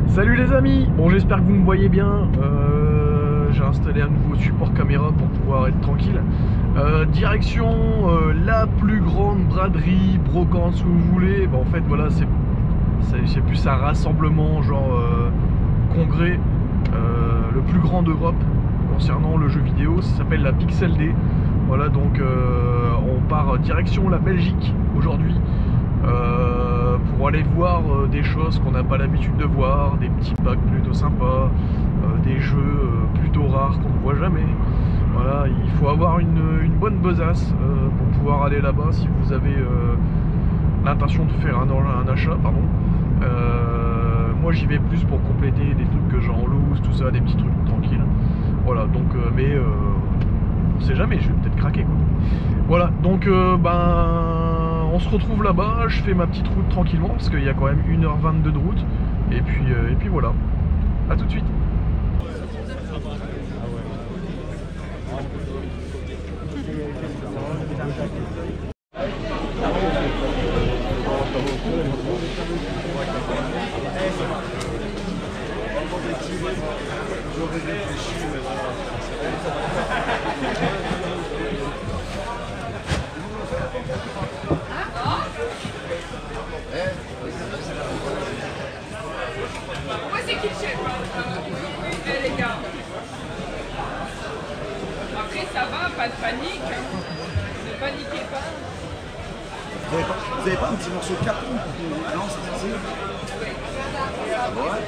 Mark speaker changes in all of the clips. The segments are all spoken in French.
Speaker 1: Salut les amis, bon j'espère que vous me voyez bien. J'ai installé un nouveau support caméra pour pouvoir être tranquille. Direction la plus grande braderie, brocante, si vous voulez. Bah, en fait voilà, c'est plus un rassemblement genre congrès, le plus grand d'Europe concernant le jeu vidéo. Ça s'appelle la Pixel Day. Voilà, donc on part direction la Belgique aujourd'hui pour aller voir des choses qu'on n'a pas l'habitude de voir, des petits packs plutôt sympas, des jeux plutôt rares qu'on ne voit jamais. Voilà, il faut avoir une bonne besace pour pouvoir aller là-bas si vous avez l'intention de faire un achat, pardon. Moi j'y vais plus pour compléter des trucs que j'ai en loose, tout ça, des petits trucs tranquilles. Voilà, donc mais on sait jamais, je vais peut-être craquer quoi. Voilà, donc on se retrouve là-bas, je fais ma petite route tranquillement parce qu'il y a quand même 1h22 de route. Et puis voilà, à tout de suite.
Speaker 2: Moi c'est kitchen. Les gars. Après ça va, pas de panique. Ne paniquez pas.
Speaker 3: Vous avez pas un petit morceau de carton pour que... Non, c'est facile. Ouais.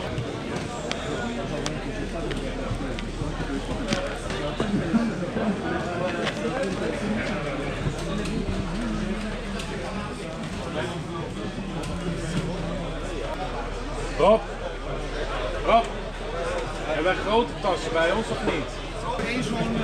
Speaker 4: Rob, hebben we grote tassen bij ons of niet?
Speaker 3: Eén zo'n...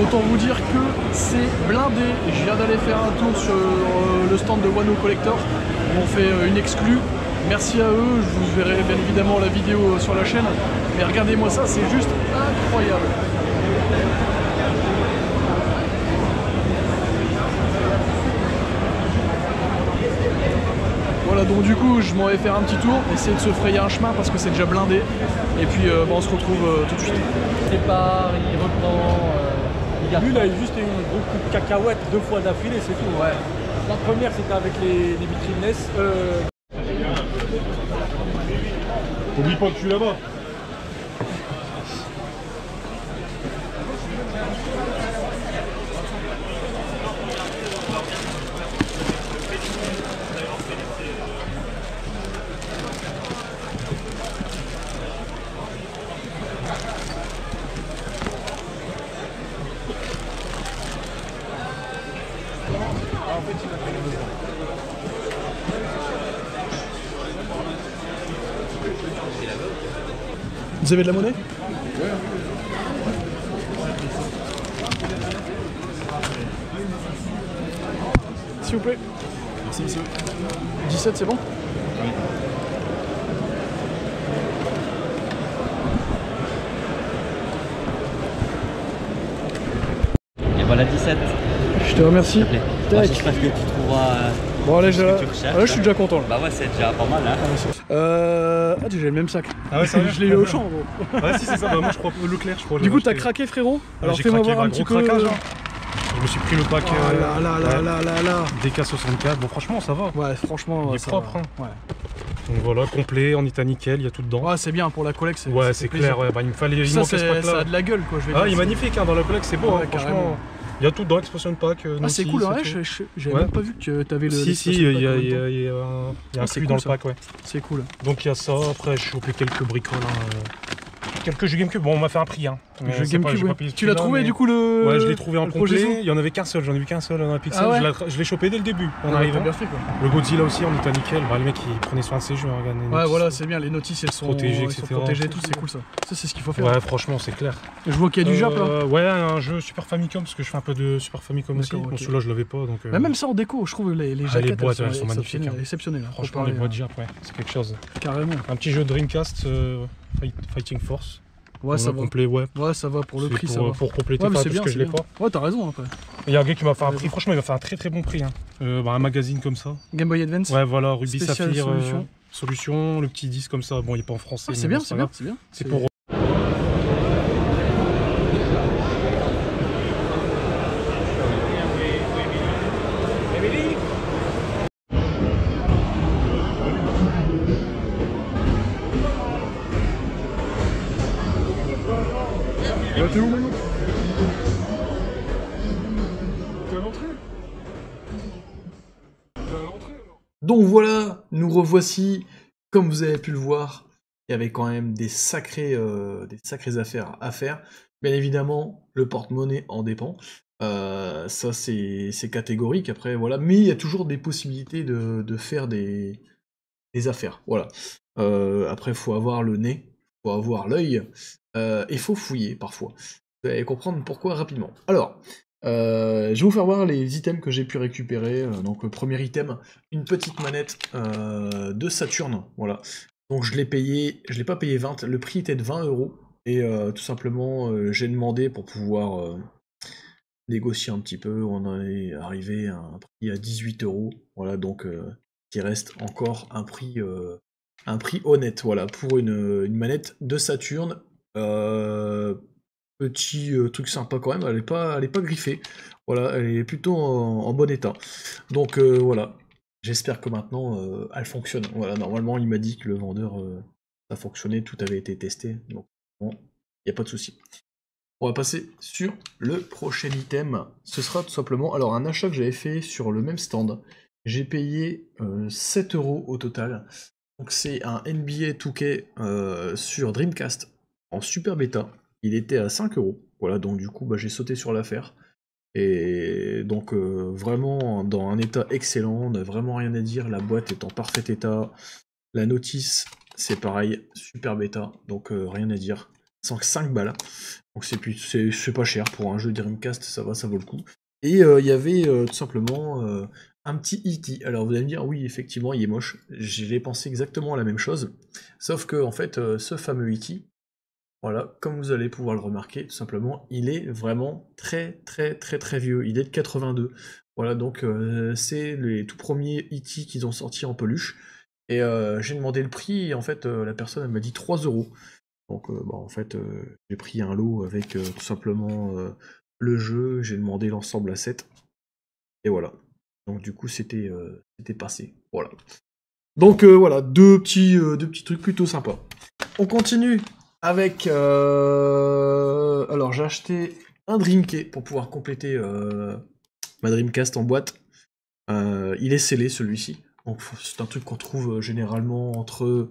Speaker 1: Autant vous dire que c'est blindé. Je viens d'aller faire un tour sur le stand de Wano Collector. On fait une exclue. Merci à eux, je vous verrai bien évidemment la vidéo sur la chaîne. Mais regardez-moi ça, c'est juste incroyable. Voilà, donc du coup je m'en vais faire un petit tour, essayer de se frayer un chemin parce que c'est déjà blindé. Et puis on se retrouve tout de suite.
Speaker 5: Il départ, il reprend. Lui, il a eu juste un gros coup de cacahuète 2 fois d'affilée, c'est tout. Ouais. La première, c'était avec les vitrines NES.
Speaker 4: Oublie pas que je suis là-bas.
Speaker 1: Vous avez de la monnaie? S'il vous plaît.
Speaker 3: Merci monsieur.
Speaker 1: 17, c'est bon?
Speaker 3: Oui.
Speaker 6: t'envoie la 17.
Speaker 1: Je te remercie.
Speaker 6: Bon, j'espère que tu trouveras
Speaker 1: bon, allez,
Speaker 6: ce que tu recherches.
Speaker 1: là, je suis déjà content. Là.
Speaker 6: Bah ouais, c'est déjà pas mal. Hein.
Speaker 1: Ah, j'ai le même sac.
Speaker 4: Ah ouais, ça
Speaker 1: je l'ai eu au champ, gros.
Speaker 4: Ouais, si, c'est ça. Bah, moi, je crois Leclerc, je crois.
Speaker 1: Du coup, t'as craqué, frérot? Alors, fais-moi voir un petit peu.
Speaker 4: Craquage, hein. Je me suis pris le pack
Speaker 1: Oh là.
Speaker 4: DK64. Bon, franchement, ça va.
Speaker 1: Ouais, franchement,
Speaker 4: il est
Speaker 1: ça
Speaker 4: propre.
Speaker 1: va.
Speaker 4: Hein.
Speaker 1: Ouais.
Speaker 4: Donc voilà, complet, en état nickel, il y a tout dedans.
Speaker 1: Ouais, c'est bien pour la collecte.
Speaker 4: Ouais, c'est clair. Ouais. Bah, il me fallait.
Speaker 1: Ça, ça a de la gueule, quoi. Je vais
Speaker 4: ah,
Speaker 1: dire.
Speaker 4: il est magnifique, hein, dans la collecte, c'est beau.
Speaker 1: Ouais,
Speaker 4: hein, franchement. Il y a tout dedans, expression de pack.
Speaker 1: Ah, c'est cool, ouais. J'avais même pas vu que t'avais le.
Speaker 4: Si, il y a un flux dans le pack, ouais.
Speaker 1: C'est cool.
Speaker 4: Donc il y a ça. Après, je chopé quelques bricoles. Quelques jeux GameCube, bon on m'a fait un prix hein.
Speaker 1: Jeu GameCube, ouais. Tu l'as trouvé du coup le...
Speaker 4: Ouais, je l'ai trouvé en complet, il y en avait qu'un seul, j'en ai vu qu'un seul dans la Pixel,
Speaker 1: ah ouais,
Speaker 4: je l'ai chopé dès le début en
Speaker 1: ouais,
Speaker 4: arrivant.
Speaker 1: bien fait, quoi.
Speaker 4: Le Godzilla aussi en état nickel, bah, le mec il prenait soin de ses jeux, hein, regarde,
Speaker 1: ouais voilà, c'est bien, les notices elles sont protégées, etc. Protégées et tout, c'est cool ça. Ça c'est ce qu'il faut faire.
Speaker 4: Ouais franchement c'est clair.
Speaker 1: Je vois qu'il y a du Jap là.
Speaker 4: Ouais, un jeu Super Famicom, parce que je fais un peu de Super Famicom aussi, bon celui-là je l'avais pas donc...
Speaker 1: Mais même ça en déco, je trouve les jaquettes
Speaker 4: boîtes elles sont magnifiques.
Speaker 1: Exceptionnelles.
Speaker 4: Franchement les boîtes Jap, ouais, c'est quelque chose.
Speaker 1: Carrément.
Speaker 4: Un petit jeu Dreamcast, Fighting Force.
Speaker 1: Ouais, ça va.
Speaker 4: Complet, ouais.
Speaker 1: Ouais, ça va pour le prix, ça va.
Speaker 4: Pour compléter,
Speaker 1: ouais,
Speaker 4: parce
Speaker 1: bien,
Speaker 4: que je l'ai pas.
Speaker 1: Ouais, t'as raison après.
Speaker 4: Il y a un gars qui m'a fait un prix, franchement, il m'a fait un très bon prix. Hein. Un magazine comme ça.
Speaker 1: Game Boy Advance.
Speaker 4: Ouais, voilà, Ruby
Speaker 1: Spécial
Speaker 4: Saphir.
Speaker 1: Solution.
Speaker 4: Le petit disque comme ça. Bon, il est pas en français.
Speaker 1: Ah, c'est bien, c'est bien.
Speaker 4: C'est pour.
Speaker 1: T'es où maintenant?
Speaker 4: T'es à l'entrée?
Speaker 1: Donc voilà, nous revoici. Comme vous avez pu le voir, il y avait quand même des sacrées affaires à faire. Bien évidemment, le porte-monnaie en dépend. Ça, c'est catégorique. Après, voilà. Mais il y a toujours des possibilités de faire des affaires. Voilà. Après, il faut avoir le nez, il faut avoir l'œil. Il faut fouiller parfois. Vous allez comprendre pourquoi rapidement. Alors, je vais vous faire voir les items que j'ai pu récupérer. Donc, le premier item, une petite manette de Saturn. Voilà. Donc, je l'ai pas payé 20. Le prix était de 20 €. Et tout simplement, j'ai demandé pour pouvoir négocier un petit peu. On en est arrivé à un prix à 18 €. Voilà, donc, qui reste encore un prix honnête. Voilà, pour une manette de Saturn. Petit truc sympa quand même, elle est pas griffée. Voilà, elle est plutôt en bon état. Donc voilà, j'espère que maintenant elle fonctionne. Voilà, normalement il m'a dit que le vendeur ça fonctionnait, tout avait été testé. Donc bon, il n'y a pas de souci. On va passer sur le prochain item. Ce sera tout simplement alors un achat que j'avais fait sur le même stand. J'ai payé 7 € au total. Donc c'est un NBA 2K sur Dreamcast en super bêta. Il était à 5 €. Voilà, donc du coup, bah, j'ai sauté sur l'affaire. Et donc, vraiment dans un état excellent, on n'a vraiment rien à dire. La boîte est en parfait état. La notice, c'est pareil, super bêta. Donc, rien à dire. 5 balles. Donc, c'est pas cher pour un jeu Dreamcast, ça va, ça vaut le coup. Et il y avait tout simplement un petit E.T. Alors, vous allez me dire, oui, effectivement, il est moche. J'ai pensé exactement à la même chose. Sauf que, en fait, ce fameux E.T., voilà, comme vous allez pouvoir le remarquer, tout simplement, il est vraiment très vieux. Il est de 82. Voilà, donc c'est les tout premiers E.T. qu'ils ont sortis en peluche. Et j'ai demandé le prix, et en fait, la personne elle m'a dit 3 €. Donc, bah, en fait, j'ai pris un lot avec tout simplement le jeu, j'ai demandé l'ensemble à 7. Et voilà. Donc, du coup, c'était passé. Voilà. Donc, voilà, deux petits trucs plutôt sympas. On continue avec... Alors, j'ai acheté un Dreamkey pour pouvoir compléter ma Dreamcast en boîte. Il est scellé, celui-ci. Donc, c'est un truc qu'on trouve généralement entre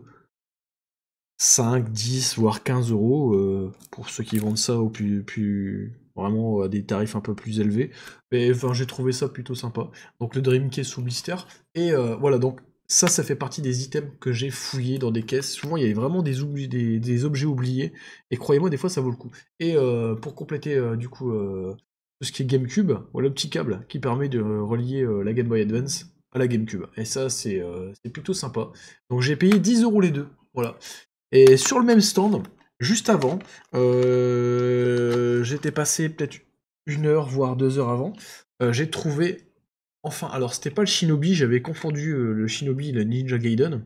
Speaker 1: 5, 10, voire 15 € pour ceux qui vendent ça au plus vraiment à des tarifs un peu plus élevés. Mais enfin, j'ai trouvé ça plutôt sympa. Donc, le Dreamkey sous blister. Et voilà, donc... Ça fait partie des items que j'ai fouillés dans des caisses. Souvent, il y a vraiment des objets oubliés. Et croyez-moi, des fois, ça vaut le coup. Et pour compléter, du coup, tout ce qui est GameCube, voilà le petit câble qui permet de relier la Game Boy Advance à la GameCube. Et ça, c'est plutôt sympa. Donc, j'ai payé 10 € les deux. Voilà. Et sur le même stand, juste avant, j'étais passé peut-être 1 heure, voire 2 heures avant, j'ai trouvé, enfin, alors c'était pas le Shinobi, j'avais confondu le Shinobi et le Ninja Gaiden.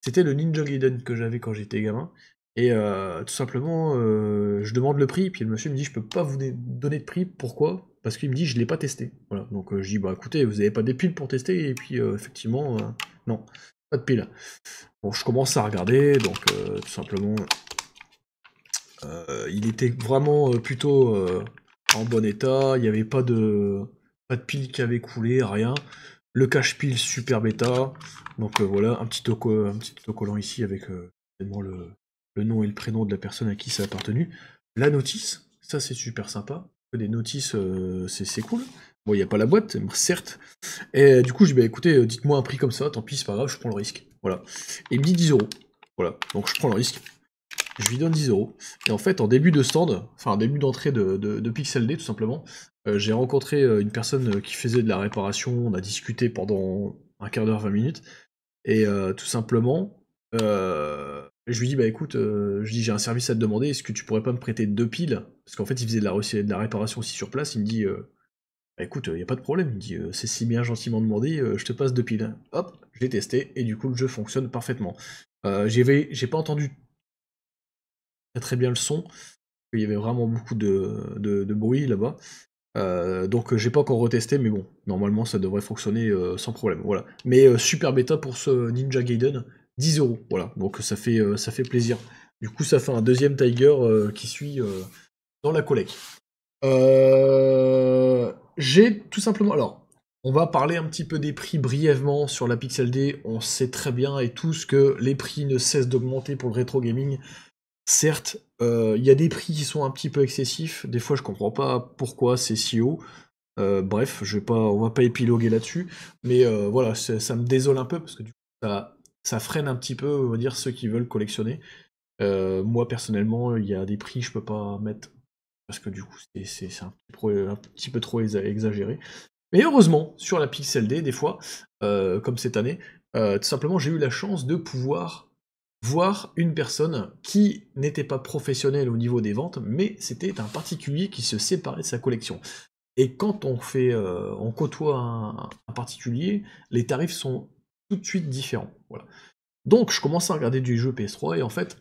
Speaker 1: C'était le Ninja Gaiden que j'avais quand j'étais gamin. Et tout simplement, je demande le prix, puis le monsieur me dit je peux pas vous donner de prix, pourquoi? Parce qu'il me dit je l'ai pas testé. Voilà, donc je dis bah écoutez, vous avez pas des piles pour tester, et puis effectivement, non, pas de piles. Bon, je commence à regarder, donc tout simplement, il était vraiment plutôt en bon état, il n'y avait pas de piles qui avaient coulé, rien. Le cache-pile super bêta, donc voilà, un petit autocollant ici avec le nom et le prénom de la personne à qui ça a appartenu. La notice, ça c'est super sympa. Des notices, c'est cool. Bon, il n'y a pas la boîte, certes. Et du coup, je dis, bah écoutez, dites-moi un prix comme ça, tant pis, c'est pas grave, je prends le risque. Voilà. Et il me dit 10 €. Voilà, donc je prends le risque. Je lui donne 10 €. Et en fait, en début de stand, enfin en début d'entrée de Pixel Day, tout simplement, j'ai rencontré une personne qui faisait de la réparation, on a discuté pendant un quart d'heure, 20 minutes, et tout simplement, je lui dis bah écoute, j'ai un service à te demander, est-ce que tu pourrais pas me prêter 2 piles? Parce qu'en fait il faisait de la réparation aussi sur place, il me dit bah écoute, y a pas de problème, il me dit c'est si bien gentiment demandé, je te passe 2 piles. Hop, j'ai testé, et du coup le jeu fonctionne parfaitement. J'ai pas entendu très bien le son, il y avait vraiment beaucoup de bruit là-bas. Donc j'ai pas encore retesté, mais bon, normalement ça devrait fonctionner sans problème, voilà. Mais super bêta pour ce Ninja Gaiden, 10 €, voilà, donc ça fait plaisir. Du coup ça fait un deuxième Tiger qui suit dans la collecte. J'ai tout simplement, alors, on va parler un petit peu des prix brièvement sur la Pixel Day, on sait très bien et tous que les prix ne cessent d'augmenter pour le rétro gaming. Certes, il y a des prix qui sont un petit peu excessifs, des fois je comprends pas pourquoi c'est si haut. Bref, on va pas épiloguer là-dessus, mais voilà, ça me désole un peu, parce que du coup, ça freine un petit peu, on va dire, ceux qui veulent collectionner. Moi, personnellement, il y a des prix que je peux pas mettre, parce que du coup, c'est un petit peu trop exagéré. Mais heureusement, sur la Pixel Day, des fois, comme cette année, tout simplement, j'ai eu la chance de pouvoir voir une personne qui n'était pas professionnelle au niveau des ventes, mais c'était un particulier qui se séparait de sa collection. Et quand on côtoie un particulier, les tarifs sont tout de suite différents. Voilà. Donc je commence à regarder du jeu PS3, et en fait,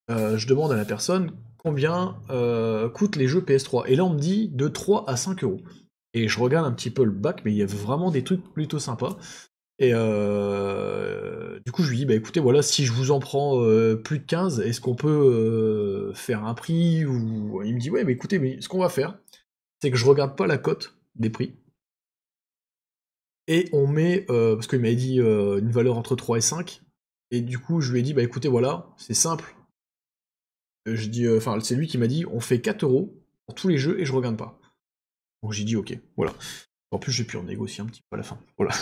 Speaker 1: je demande à la personne combien coûtent les jeux PS3. Et là on me dit de 3 à 5 €. Et je regarde un petit peu le bac, mais il y a vraiment des trucs plutôt sympas. Et du coup, je lui dis, bah écoutez, voilà, si je vous en prends plus de 15, est-ce qu'on peut faire un prix ou... Il me dit, ouais, mais écoutez, mais ce qu'on va faire, c'est que je regarde pas la cote des prix. Et on met, parce qu'il m'avait dit une valeur entre 3 et 5, et du coup, je lui ai dit, bah écoutez, voilà, c'est simple. Je dis, enfin, c'est lui qui m'a dit, on fait 4 € pour tous les jeux et je regarde pas. Donc j'ai dit, ok, voilà. En plus, j'ai pu en négocier un petit peu à la fin. Voilà.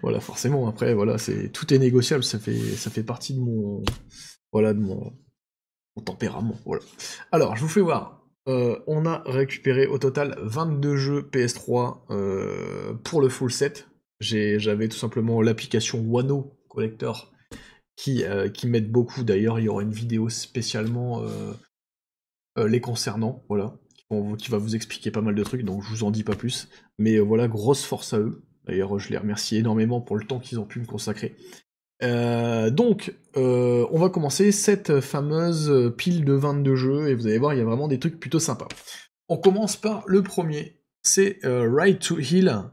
Speaker 1: Voilà, forcément, après, voilà, tout est négociable, ça fait partie de mon tempérament, voilà. Alors, je vous fais voir. On a récupéré au total 22 jeux PS3 pour le full set. J'avais tout simplement l'application Wano Collector qui m'aide beaucoup. D'ailleurs, il y aura une vidéo spécialement les concernant, voilà, qui va vous expliquer pas mal de trucs, donc je vous en dis pas plus. Mais voilà, grosse force à eux. D'ailleurs, je les remercie énormément pour le temps qu'ils ont pu me consacrer. Donc, on va commencer cette fameuse pile de 22 jeux, et vous allez voir, il y a vraiment des trucs plutôt sympas. On commence par le premier, c'est Ride to Heal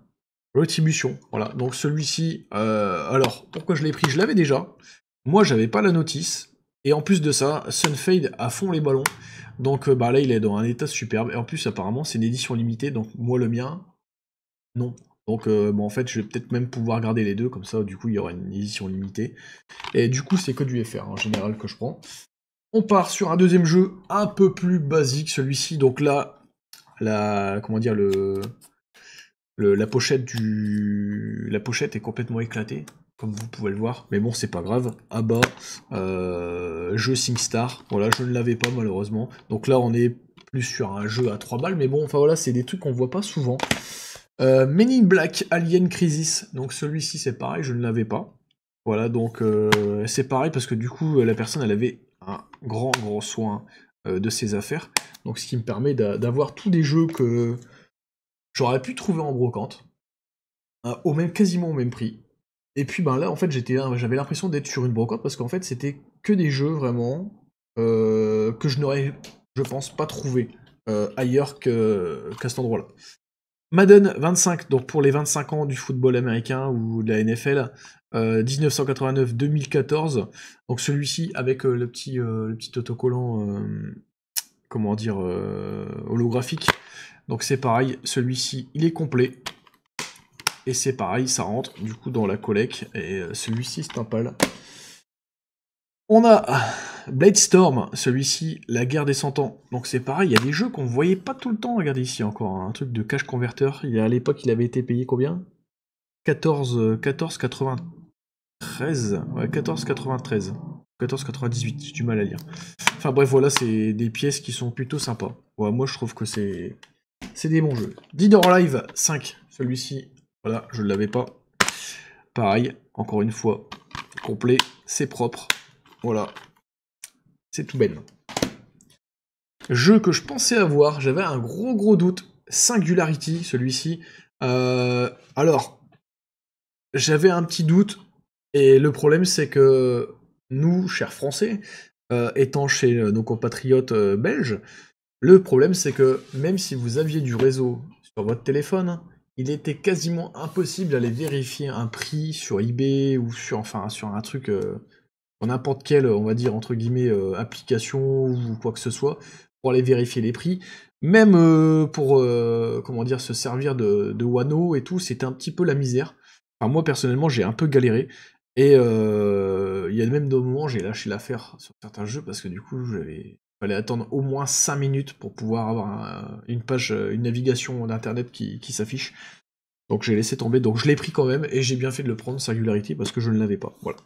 Speaker 1: Retribution. Voilà, donc celui-ci, alors, pourquoi je l'ai pris? Je l'avais déjà. Moi, j'avais pas la notice, et en plus de ça, Sunfade à fond les ballons. Donc bah là, il est dans un état superbe, et en plus, apparemment, c'est une édition limitée, donc moi, le mien, non. Donc bon, en fait, je vais peut-être même pouvoir garder les deux, comme ça, du coup, il y aura une édition limitée. Et du coup, c'est que du FR, en général, que je prends. On part sur un deuxième jeu un peu plus basique, celui-ci. Donc là, comment dire, la pochette est complètement éclatée, comme vous pouvez le voir. Mais bon, c'est pas grave. À bas, jeu SingStar. Voilà, je ne l'avais pas, malheureusement. Donc là, on est plus sur un jeu à 3 balles. Mais bon, enfin voilà, c'est des trucs qu'on voit pas souvent. Men in Black Alien Crisis, donc celui-ci c'est pareil, je ne l'avais pas. Voilà, donc c'est pareil parce que du coup la personne elle avait un grand soin de ses affaires. Donc ce qui me permet d'avoir tous des jeux que j'aurais pu trouver en brocante, quasiment au même prix. Et puis ben là, en fait, j'avais l'impression d'être sur une brocante parce qu'en fait, c'était que des jeux vraiment que je n'aurais, je pense, pas trouvé ailleurs qu'à cet endroit-là. Madden 25, donc pour les 25 ans du football américain ou de la NFL, 1989-2014. Donc celui-ci avec le petit autocollant, comment dire, holographique. Donc c'est pareil, celui-ci il est complet. Et c'est pareil, ça rentre du coup dans la collecte. Et celui-ci c'est un pal. On a Bladestorm, celui-ci, la guerre des 100 ans. Donc c'est pareil, il y a des jeux qu'on ne voyait pas tout le temps. Regardez ici encore, un truc de cache converteur. À l'époque, il avait été payé combien 14,93. Ouais, 14,93. 14,98, j'ai du mal à lire. Enfin bref, voilà, c'est des pièces qui sont plutôt sympas. Ouais, moi, je trouve que c'est des bons jeux. Dead or Alive 5, celui-ci, voilà, je ne l'avais pas. Pareil, encore une fois, complet, c'est propre. Voilà, c'est tout belle. Jeu que je pensais avoir, j'avais un gros doute. Singularity, celui-ci. Alors, j'avais un petit doute, et le problème c'est que nous, chers Français, étant chez nos compatriotes belges, le problème c'est que même si vous aviez du réseau sur votre téléphone, il était quasiment impossible d'aller vérifier un prix sur eBay ou sur un truc... n'importe quelle, on va dire, entre guillemets, application ou quoi que ce soit, pour aller vérifier les prix. Même pour, comment dire, se servir de Wano et tout, c'était un petit peu la misère. Enfin, moi, personnellement, j'ai un peu galéré. Et il y a même des moments, j'ai lâché l'affaire sur certains jeux, parce que du coup, fallait attendre au moins 5 minutes pour pouvoir avoir une page, une navigation d'internet qui s'affiche. Donc j'ai laissé tomber, donc je l'ai pris quand même, et j'ai bien fait de le prendre, Singularity, parce que je ne l'avais pas. Voilà.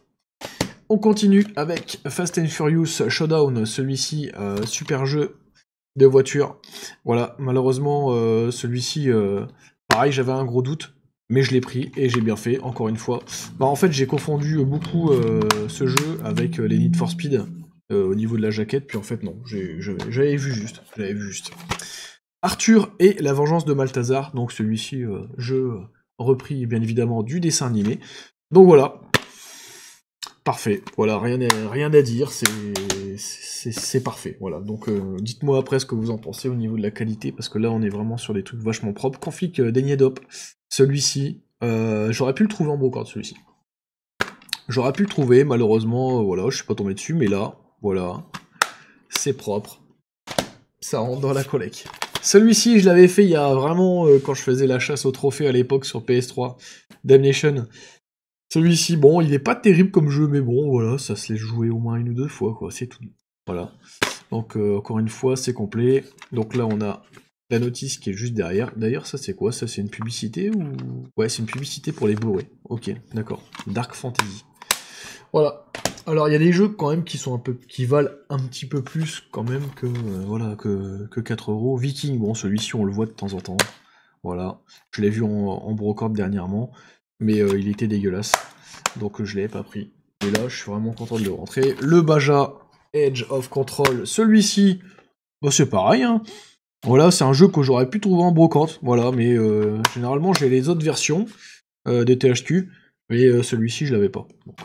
Speaker 1: On continue avec Fast and Furious Showdown, celui-ci, super jeu de voiture. Voilà, malheureusement, celui-ci, pareil, j'avais un gros doute, mais je l'ai pris, et j'ai bien fait, encore une fois. Bah, en fait, j'ai confondu beaucoup ce jeu avec les Need for Speed, au niveau de la jaquette, puis en fait, non, j'avais vu juste. Arthur et la vengeance de Malthazar, donc celui-ci, jeu repris, bien évidemment, du dessin animé. Donc voilà. Parfait, voilà, rien à dire, c'est parfait, voilà. Donc dites-moi après ce que vous en pensez au niveau de la qualité, parce que là on est vraiment sur des trucs vachement propres. Config d'Enyedop, celui-ci, j'aurais pu le trouver en brocante, celui-ci. J'aurais pu le trouver, malheureusement, voilà, je suis pas tombé dessus, mais là, voilà, c'est propre, ça rentre dans la collecte. Celui-ci, je l'avais fait il y a vraiment, quand je faisais la chasse au trophée à l'époque sur PS3, Damnation. Celui-ci, bon, il est pas terrible comme jeu, mais bon, voilà, ça se laisse jouer au moins 1 ou 2 fois, quoi, c'est tout. Voilà. Donc, encore une fois, c'est complet. Donc là, on a la notice qui est juste derrière. D'ailleurs, ça, c'est quoi? Ça, c'est une publicité ou... Ouais, c'est une publicité pour les Blu-ray. Ok, d'accord. Dark Fantasy. Voilà. Alors, il y a des jeux, quand même, qui valent un petit peu plus, quand même, que, voilà, que 4 €. Viking, bon, celui-ci, on le voit de temps en temps. Voilà. Je l'ai vu en brocante dernièrement. Mais il était dégueulasse, donc je l'avais pas pris. Et là, je suis vraiment content de le rentrer. Le Baja Edge of Control, celui-ci, bah c'est pareil, hein. Voilà, c'est un jeu que j'aurais pu trouver en brocante, voilà, mais généralement j'ai les autres versions des THQ, mais celui-ci je l'avais pas. Donc,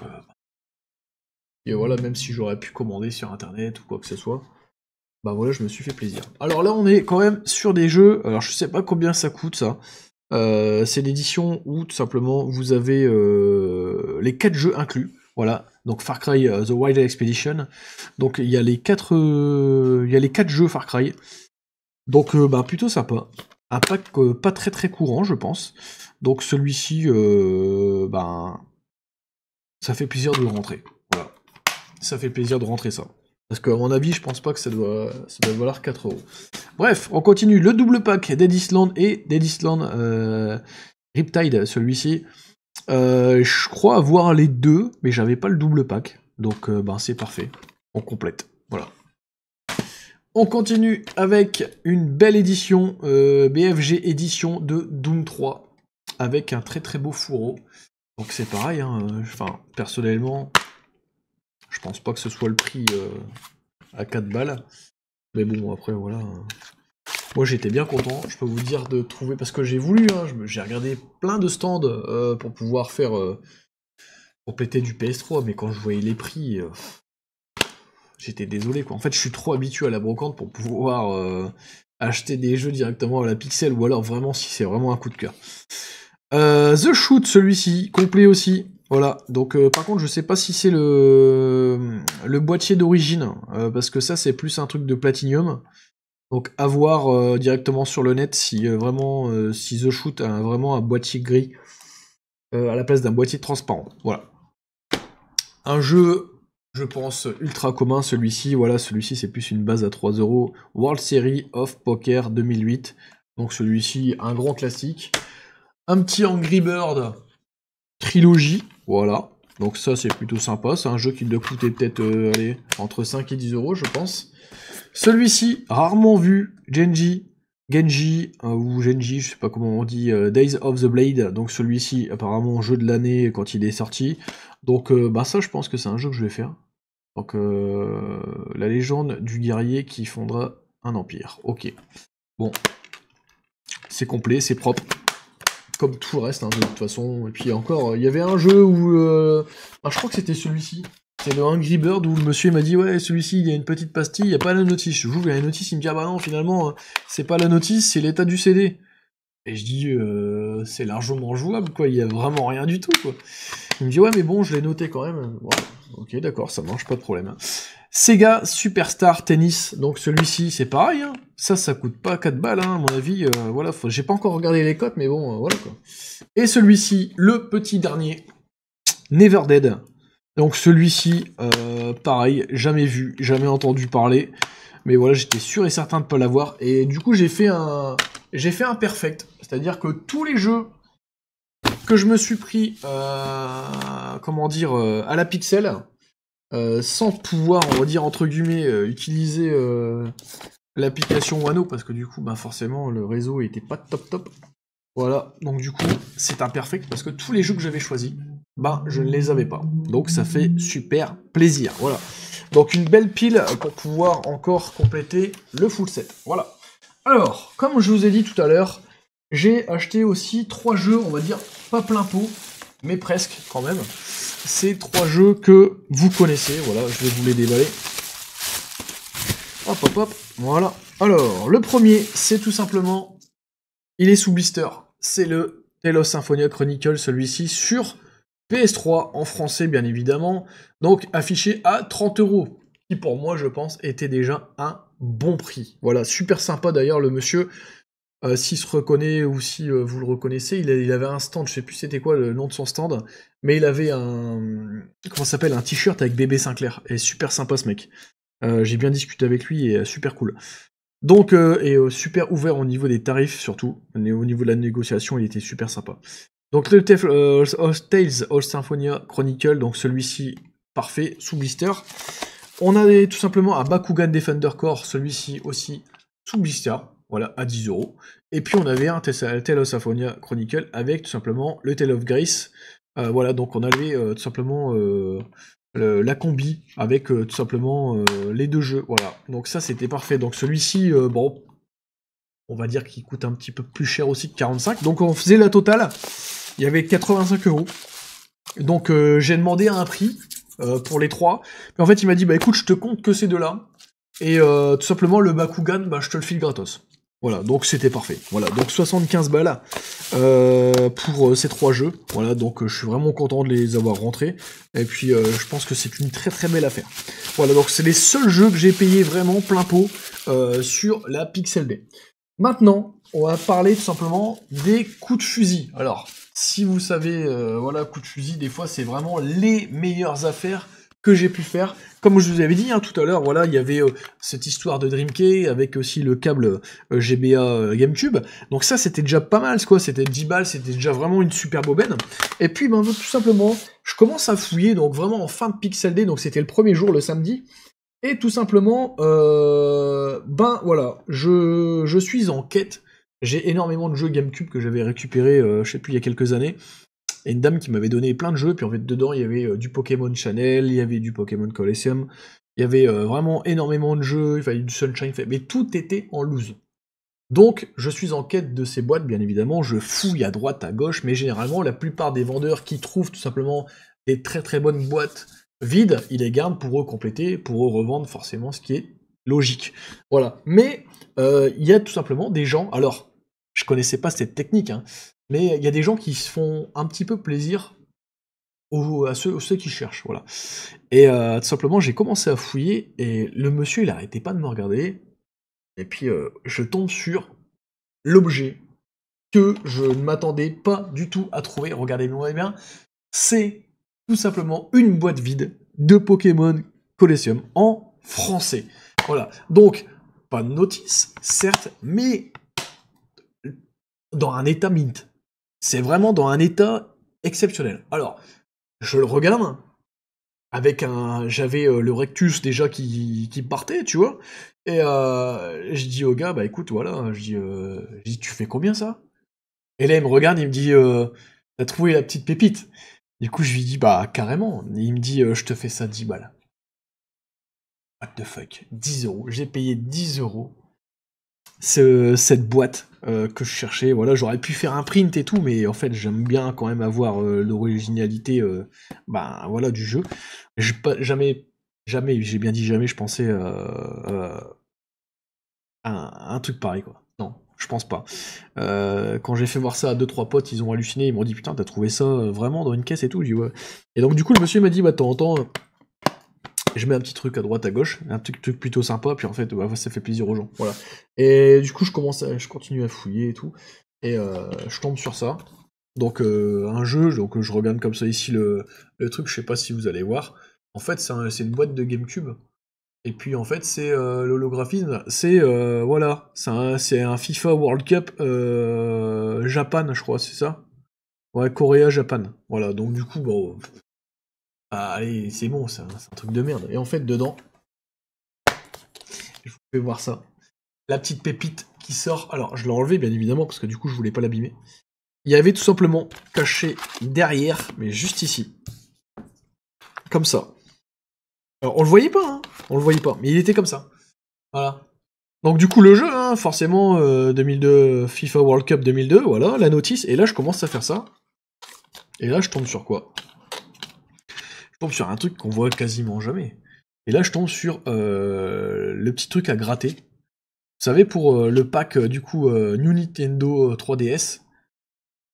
Speaker 1: et voilà, même si j'aurais pu commander sur internet ou quoi que ce soit, bah voilà, je me suis fait plaisir. Alors là, on est quand même sur des jeux, alors je sais pas combien ça coûte ça. C'est l'édition où tout simplement vous avez les 4 jeux inclus, voilà, donc Far Cry The Wild Expedition, donc il y a les 4 jeux Far Cry, donc bah, plutôt sympa, un pack pas très courant je pense, donc celui-ci, ben, ça fait plaisir de le rentrer, voilà, ça fait plaisir de rentrer ça. Parce qu'à mon avis, je pense pas que ça doit valoir 4 €. Bref, on continue. Le double pack Dead Island et Dead Island Riptide, celui-ci. Je crois avoir les deux, mais j'avais pas le double pack. Donc, ben, c'est parfait. On complète. Voilà. On continue avec une belle édition, BFG édition de Doom 3, avec un très beau fourreau. Donc c'est pareil, hein, enfin, personnellement... Je pense pas que ce soit le prix à 4 balles. Mais bon, après, voilà. Moi, j'étais bien content, je peux vous dire, de trouver... Parce que j'ai voulu, hein, j'ai regardé plein de stands pour pouvoir faire... compléter du PS3, mais quand je voyais les prix... j'étais désolé, quoi. En fait, je suis trop habitué à la brocante pour pouvoir acheter des jeux directement à la Pixel, ou alors vraiment, si c'est vraiment un coup de cœur. The Shoot, celui-ci, complet aussi. Voilà, donc par contre je sais pas si c'est le boîtier d'origine, parce que ça c'est plus un truc de Platinum, donc à voir directement sur le net si vraiment si The Shoot a vraiment un boîtier gris à la place d'un boîtier transparent. Voilà. Un jeu, je pense, ultra commun celui-ci, voilà, celui-ci c'est plus une base à 3€, World Series of Poker 2008, donc celui-ci un grand classique. Un petit Angry Bird trilogie, voilà. Donc ça c'est plutôt sympa, c'est un jeu qui doit coûter peut-être allez, entre 5 et 10€, je pense. Celui-ci, rarement vu, Genji, ou Genji, je sais pas comment on dit, Days of the Blade, donc celui-ci apparemment jeu de l'année quand il est sorti. Donc bah ça je pense que c'est un jeu que je vais faire. Donc la légende du guerrier qui fondera un empire. Ok. Bon. C'est complet, c'est propre. Comme tout le reste, hein, de toute façon. Et puis encore, il y avait un jeu où... je crois que c'était celui-ci. C'est le Angry Bird où le monsieur m'a dit « Ouais, celui-ci, il y a une petite pastille, il n'y a pas la notice. » Je joue, il y a la notice, il me dit « Ah bah non, finalement, c'est pas la notice, c'est l'état du CD. » Et je dis « C'est largement jouable, quoi, il y a vraiment rien du tout, quoi. » Il me dit « Ouais, mais bon, je l'ai noté quand même. » Voilà. Ok, d'accord, ça marche, pas de problème. Sega Superstar Tennis, donc celui-ci, c'est pareil, hein. Ça coûte pas 4 balles, hein, à mon avis, voilà, j'ai pas encore regardé les cotes, mais bon, voilà, quoi. Et celui-ci, le petit dernier, Never Dead. Donc celui-ci, pareil, jamais vu, jamais entendu parler, mais voilà, j'étais sûr et certain de pas l'avoir, et du coup, j'ai fait un perfect, c'est-à-dire que tous les jeux que je me suis pris, comment dire, à la Pixel, sans pouvoir, on va dire, entre guillemets, utiliser l'application Wano, parce que du coup, bah, forcément, le réseau était pas top. Voilà, donc du coup, c'est imperfect, parce que tous les jeux que j'avais choisis, bah, je ne les avais pas. Donc ça fait super plaisir, voilà. Donc une belle pile pour pouvoir encore compléter le full set, voilà. Alors, comme je vous ai dit tout à l'heure, j'ai acheté aussi 3 jeux, on va dire, pas plein pot, mais presque, quand même. C'est 3 jeux que vous connaissez, voilà, je vais vous les déballer. Hop, voilà. Alors, le premier, c'est tout simplement, il est sous blister, c'est le Tales of Symphonia Chronicle, celui-ci, sur PS3, en français, bien évidemment, donc affiché à 30€, qui pour moi, je pense, était déjà un bon prix. Voilà, super sympa d'ailleurs, le monsieur, s'il se reconnaît ou si vous le reconnaissez, il avait un stand, je sais plus c'était quoi le nom de son stand, mais il avait un... comment ça s'appelle, un t-shirt avec bébé Sinclair, et super sympa ce mec. J'ai bien discuté avec lui, et super cool. Donc, super ouvert au niveau des tarifs, surtout, au niveau de la négociation, il était super sympa. Donc le Tales of Symphonia Chronicle, donc celui-ci, parfait, sous blister. On avait tout simplement un Bakugan Defender Core, celui-ci aussi, sous blister. Voilà, à 10€. Et puis on avait un Tale of Symphonia Chronicle avec tout simplement le Tale of Grace. Voilà, donc on avait tout simplement la combi avec tout simplement les deux jeux. Voilà, donc ça c'était parfait. Donc celui-ci, bon, on va dire qu'il coûte un petit peu plus cher aussi que 45. Donc on faisait la totale, il y avait 85€. Donc j'ai demandé un prix pour les 3. Mais en fait il m'a dit, bah écoute, je te compte que ces deux-là. Et tout simplement le Bakugan, bah je te le file gratos. Voilà, donc c'était parfait. Voilà, donc 75 balles pour ces 3 jeux. Voilà, donc je suis vraiment content de les avoir rentrés. Et puis je pense que c'est une très très belle affaire. Voilà, donc c'est les seuls jeux que j'ai payés vraiment plein pot sur la Pixel Day. Maintenant, on va parler tout simplement des coups de fusil. Alors, si vous savez, voilà, coups de fusil, des fois c'est vraiment les meilleures affaires que j'ai pu faire. Comme je vous avais dit hein, tout à l'heure, voilà, il y avait cette histoire de Dreamkey avec aussi le câble GBA GameCube. Donc ça, c'était déjà pas mal, quoi. C'était 10 balles, c'était déjà vraiment une super aubaine. Et puis, ben, tout simplement, je commence à fouiller, donc vraiment en fin de Pixel Day, donc c'était le premier jour, le samedi. Et tout simplement, ben voilà, je suis en quête. J'ai énormément de jeux GameCube que j'avais récupérés, je sais plus, il y a quelques années. Et une dame qui m'avait donné plein de jeux, puis en fait dedans il y avait du Pokémon Channel, il y avait du Pokémon Colosseum, Il y avait vraiment énormément de jeux, il fallait du Sunshine, mais tout était en loose. Donc, je suis en quête de ces boîtes, bien évidemment, je fouille à droite, à gauche, mais généralement, la plupart des vendeurs qui trouvent tout simplement des très très bonnes boîtes vides, ils les gardent pour eux compléter, pour eux revendre forcément, ce qui est logique. Voilà. Mais, il y a tout simplement des gens, alors, je connaissais pas cette technique, hein, mais il y a des gens qui se font un petit peu plaisir à ceux qui cherchent, voilà. Et tout simplement, j'ai commencé à fouiller, et le monsieur, il arrêtait pas de me regarder, et puis je tombe sur l'objet que je ne m'attendais pas du tout à trouver. Regardez-moi bien, c'est tout simplement une boîte vide de Pokémon Colosseum en français. Voilà, donc, pas de notice, certes, mais dans un état mint. C'est vraiment dans un état exceptionnel. Alors, je le regarde, avec j'avais le rectus déjà qui partait, tu vois, et je dis au gars, bah écoute, voilà, je dis tu fais combien ça? Et là, il me regarde, il me dit, t'as trouvé la petite pépite? Du coup, je lui dis, bah carrément. Et il me dit, je te fais ça 10 balles. What the fuck, 10 €. J'ai payé 10 € cette boîte que je cherchais. Voilà, j'aurais pu faire un print et tout, mais en fait, j'aime bien quand même avoir l'originalité voilà, du jeu. Jamais, j'ai bien dit jamais, je pensais un truc pareil, quoi. Non, je pense pas. Quand j'ai fait voir ça à 2-3 potes, ils ont halluciné, ils m'ont dit putain, t'as trouvé ça vraiment dans une caisse et tout? J'ai dit ouais. Et donc du coup, le monsieur m'a dit, bah de temps en temps, je mets un petit truc à droite, à gauche, un petit truc plutôt sympa, puis en fait, bah, ça fait plaisir aux gens. Voilà. Et du coup, je continue à fouiller et tout, et je tombe sur ça. Donc un jeu, donc je regarde comme ça ici le truc, je sais pas si vous allez voir. En fait, c'est une boîte de GameCube. Et puis en fait, c'est l'holographisme, c'est voilà, c'est un FIFA World Cup Japan, je crois, c'est ça? Ouais, Corée, Japan. Voilà, donc du coup, bon, allez, c'est bon, c'est un truc de merde. Et en fait, dedans, je vous fais voir ça. La petite pépite qui sort. Alors, je l'ai enlevé, bien évidemment, parce que du coup, je voulais pas l'abîmer. Il y avait tout simplement caché derrière, mais juste ici. Comme ça. Alors, on le voyait pas, hein. On le voyait pas, mais il était comme ça. Voilà. Donc du coup, le jeu, hein, forcément, 2002, FIFA World Cup 2002, voilà, la notice, et là, je commence à faire ça. Et là, je tombe sur quoi? Je tombe sur un truc qu'on voit quasiment jamais. Et là, je tombe sur le petit truc à gratter. Vous savez, pour le pack, du coup, New Nintendo 3DS,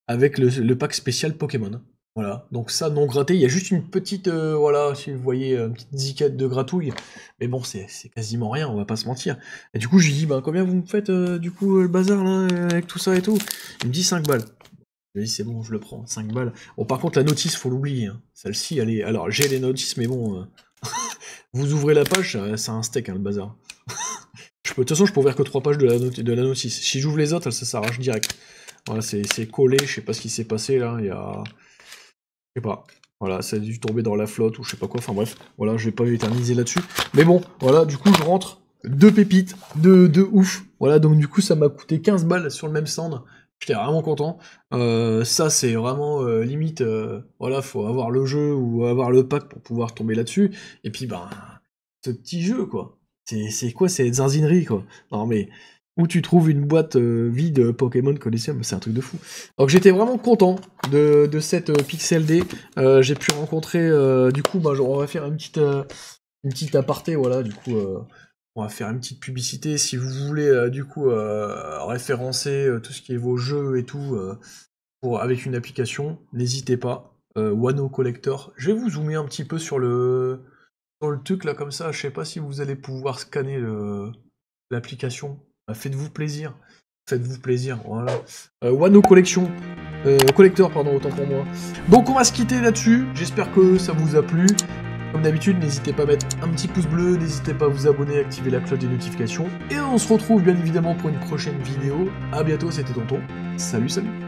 Speaker 1: avec le pack spécial Pokémon. Voilà, donc ça, non gratté, il y a juste une petite, voilà, si vous voyez, une petite ziquette de gratouille, mais bon, c'est quasiment rien, on va pas se mentir. Et du coup, je lui dis, bah, combien vous me faites, du coup, le bazar, là, avec tout ça et tout? Il me dit 5 balles. Je lui dis, c'est bon, je le prends, 5 balles. Bon, par contre, la notice, faut l'oublier, hein. Celle-ci, elle est... Alors, j'ai les notices, mais bon, vous ouvrez la page, c'est un steak, hein, le bazar. De toute façon, je peux ouvrir que 3 pages de la notice. Si j'ouvre les autres, ça s'arrache direct. Voilà, c'est collé, je sais pas ce qui s'est passé, là, il y a... Je sais pas, voilà, ça a dû tomber dans la flotte ou je sais pas quoi, enfin bref, voilà, je vais pas éterniser là-dessus. Mais bon, voilà, du coup, je rentre 2 pépites de ouf. Voilà, donc du coup, ça m'a coûté 15 balles sur le même stand. J'étais vraiment content. Ça, c'est vraiment limite, voilà, faut avoir le jeu ou avoir le pack pour pouvoir tomber là-dessus. Et puis, ben, ce petit jeu, quoi. C'est quoi, c'est zinzinerie, quoi. Non, mais... où tu trouves une boîte vide Pokémon Colosseum, c'est un truc de fou. Donc j'étais vraiment content de cette Pixel D. J'ai pu rencontrer, du coup, bah, on va faire une petite aparté, voilà, du coup, on va faire une petite publicité. Si vous voulez, du coup, référencer tout ce qui est vos jeux et tout, avec une application, n'hésitez pas. Wano Collector, je vais vous zoomer un petit peu sur le truc, là, comme ça, je sais pas si vous allez pouvoir scanner l'application. Faites-vous plaisir, voilà. Wano Collector, pardon, autant pour moi. Donc on va se quitter là-dessus, j'espère que ça vous a plu. Comme d'habitude, n'hésitez pas à mettre un petit pouce bleu, n'hésitez pas à vous abonner, activer la cloche des notifications. Et on se retrouve bien évidemment pour une prochaine vidéo. A bientôt, c'était Tonton. Salut, salut.